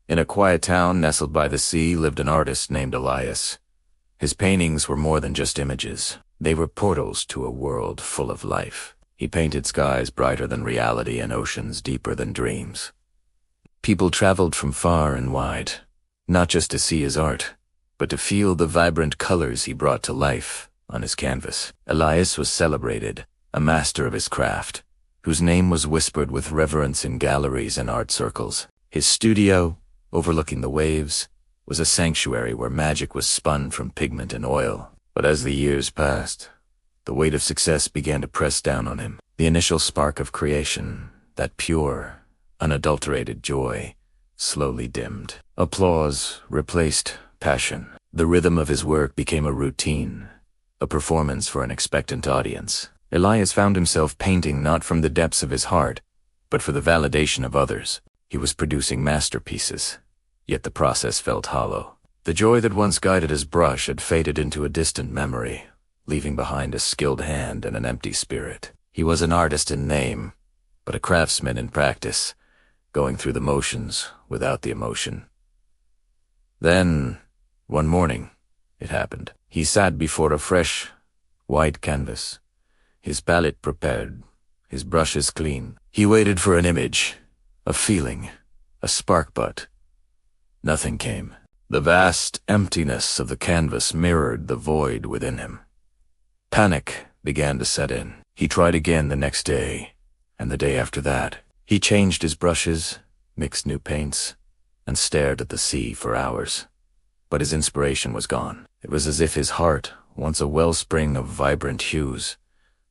In a quiet town nestled by the sea lived an artist named Elias. His paintings were more than just images. They were portals to a world full of life. He painted skies brighter than reality and oceans deeper than dreams. People traveled from far and wide, not just to see his art, but to feel the vibrant colors he brought to life on his canvas. Elias was celebrated, a master of his craft, whose name was whispered with reverence in galleries and art circles. His studio, overlooking the waves, was a sanctuary where magic was spun from pigment and oil. But as the years passed, the weight of success began to press down on him. The initial spark of creation, that pure, unadulterated joy, slowly dimmed. Applause replaced passion. The rhythm of his work became a routine, a performance for an expectant audience. Elias found himself painting not from the depths of his heart, but for the validation of others. He was producing masterpieces, yet the process felt hollow. The joy that once guided his brush had faded into a distant memory, leaving behind a skilled hand and an empty spirit. He was an artist in name, but a craftsman in practice, going through the motions without the emotion. Then, one morning, it happened. He sat before a fresh, white canvas, his palette prepared, his brushes clean. He waited for an image, a feeling, a spark, but nothing came. The vast emptiness of the canvas mirrored the void within him. Panic began to set in. He tried again the next day, and the day after that. He changed his brushes, mixed new paints, and stared at the sea for hours. But his inspiration was gone. It was as if his heart, once a wellspring of vibrant hues,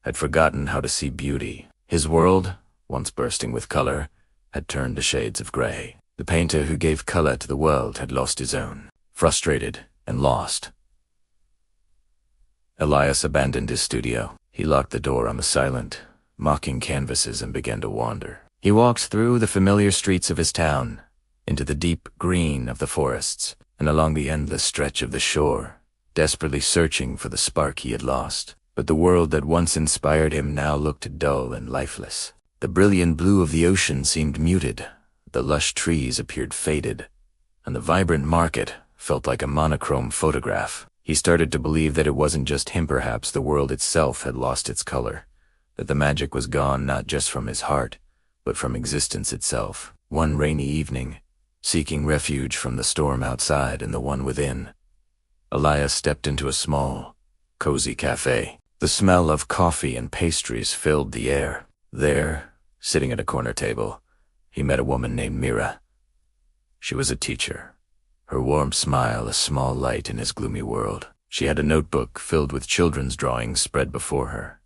had forgotten how to see beauty. His world, once bursting with color, had turned to shades of gray. The painter who gave color to the world had lost his own. Frustrated and lost, Elias abandoned his studio. He locked the door on the silent, mocking canvases and began to wander. He walked through the familiar streets of his town, into the deep green of the forests, and along the endless stretch of the shore, desperately searching for the spark he had lost. But the world that once inspired him now looked dull and lifeless. The brilliant blue of the ocean seemed muted, the lush trees appeared faded, and the vibrant market felt like a monochrome photograph. He started to believe that it wasn't just him, perhaps the world itself had lost its color, that the magic was gone not just from his heart, but from existence itself. One rainy evening, seeking refuge from the storm outside and the one within, Elias stepped into a small, cozy cafe. The smell of coffee and pastries filled the air. There, sitting at a corner table, he met a woman named Mira. She was a teacher, her warm smile a small light in his gloomy world. She had a notebook filled with children's drawings spread before her.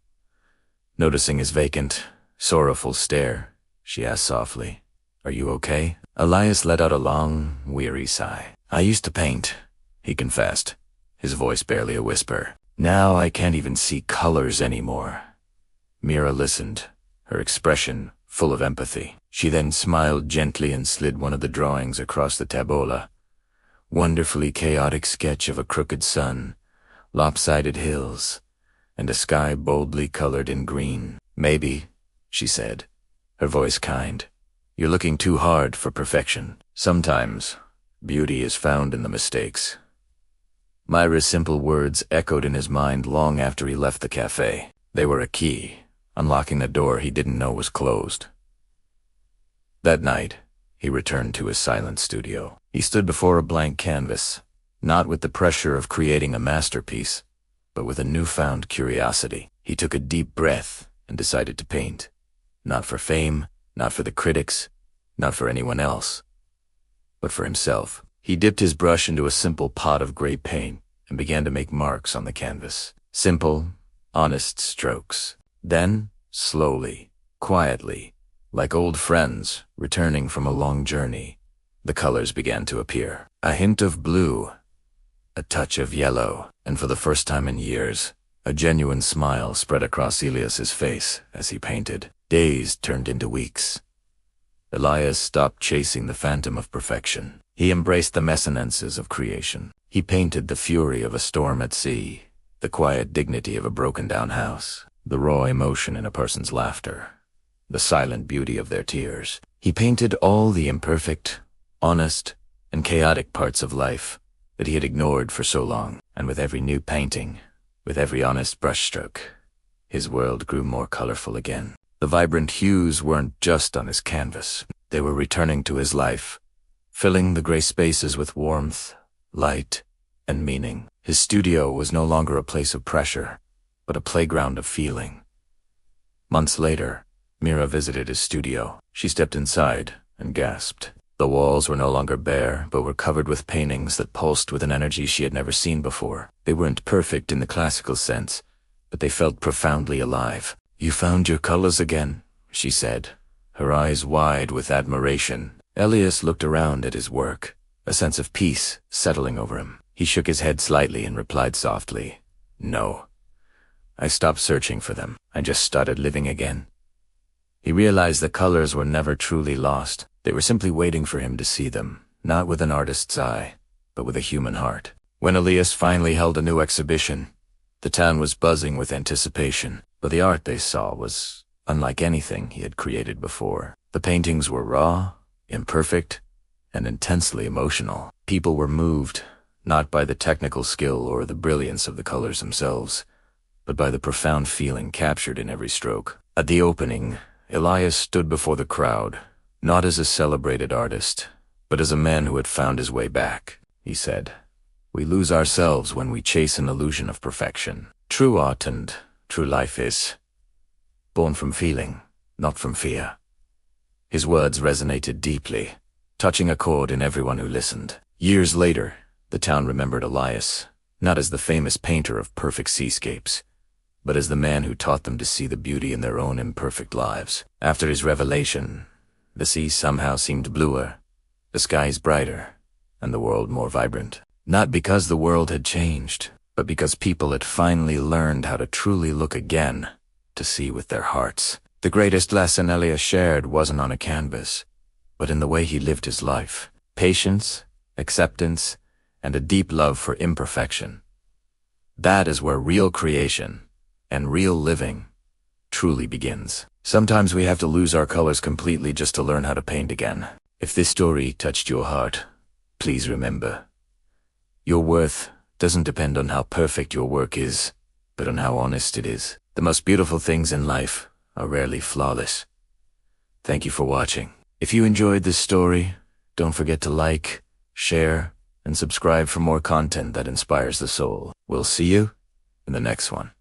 Noticing his vacant, sorrowful stare, she asked softly, "Are you okay?" Elias let out a long, weary sigh. "I used to paint," he confessed, his voice barely a whisper. "Now I can't even see colors anymore." Mira listened, her expression full of empathy. She then smiled gently and slid one of the drawings across the tabola. Wonderfully chaotic sketch of a crooked sun, lopsided hills, and a sky boldly colored in green. "Maybe," she said, her voice kind, "you're looking too hard for perfection. Sometimes beauty is found in the mistakes." Myra's simple words echoed in his mind long after he left the cafe. They were a key, unlocking a door he didn't know was closed. That night, he returned to his silent studio. He stood before a blank canvas, not with the pressure of creating a masterpiece, but with a newfound curiosity. He took a deep breath and decided to paint. Not for fame, not for the critics, not for anyone else, but for himself. He dipped his brush into a simple pot of gray paint and began to make marks on the canvas. Simple, honest strokes. Then, slowly, quietly, like old friends returning from a long journey, the colors began to appear. A hint of blue, a touch of yellow, and for the first time in years, a genuine smile spread across Elias's face as he painted. Days turned into weeks. Elias stopped chasing the phantom of perfection. He embraced the mezzances of creation. He painted the fury of a storm at sea, the quiet dignity of a broken-down house, the raw emotion in a person's laughter, the silent beauty of their tears. He painted all the imperfect, honest, and chaotic parts of life that he had ignored for so long. And with every new painting, with every honest brushstroke, his world grew more colorful again. The vibrant hues weren't just on his canvas. They were returning to his life, filling the gray spaces with warmth, light, and meaning. His studio was no longer a place of pressure, but a playground of feeling. Months later, Mira visited his studio. She stepped inside and gasped. The walls were no longer bare, but were covered with paintings that pulsed with an energy she had never seen before. They weren't perfect in the classical sense, but they felt profoundly alive. "You found your colors again," she said, her eyes wide with admiration. Elias looked around at his work, a sense of peace settling over him. He shook his head slightly and replied softly, "No. I stopped searching for them. I just started living again." He realized the colors were never truly lost. They were simply waiting for him to see them, not with an artist's eye, but with a human heart. When Elias finally held a new exhibition, the town was buzzing with anticipation, but the art they saw was unlike anything he had created before. The paintings were raw, imperfect, and intensely emotional. People were moved, not by the technical skill or the brilliance of the colors themselves, but by the profound feeling captured in every stroke. At the opening, Elias stood before the crowd, not as a celebrated artist, but as a man who had found his way back. He said, "We lose ourselves when we chase an illusion of perfection. True art and true life is born from feeling, not from fear." His words resonated deeply, touching a chord in everyone who listened. Years later, the town remembered Elias, not as the famous painter of perfect seascapes, but as the man who taught them to see the beauty in their own imperfect lives. After his revelation, the sea somehow seemed bluer, the skies brighter, and the world more vibrant. Not because the world had changed, but because people had finally learned how to truly look again, to see with their hearts. The greatest lesson Elias shared wasn't on a canvas, but in the way he lived his life. Patience, acceptance, and a deep love for imperfection. That is where real creation and real living truly begins. Sometimes we have to lose our colors completely just to learn how to paint again. If this story touched your heart, please remember, your worth doesn't depend on how perfect your work is, but on how honest it is. The most beautiful things in life are rarely flawless. Thank you for watching. If you enjoyed this story, don't forget to like, share, and subscribe for more content that inspires the soul. We'll see you in the next one.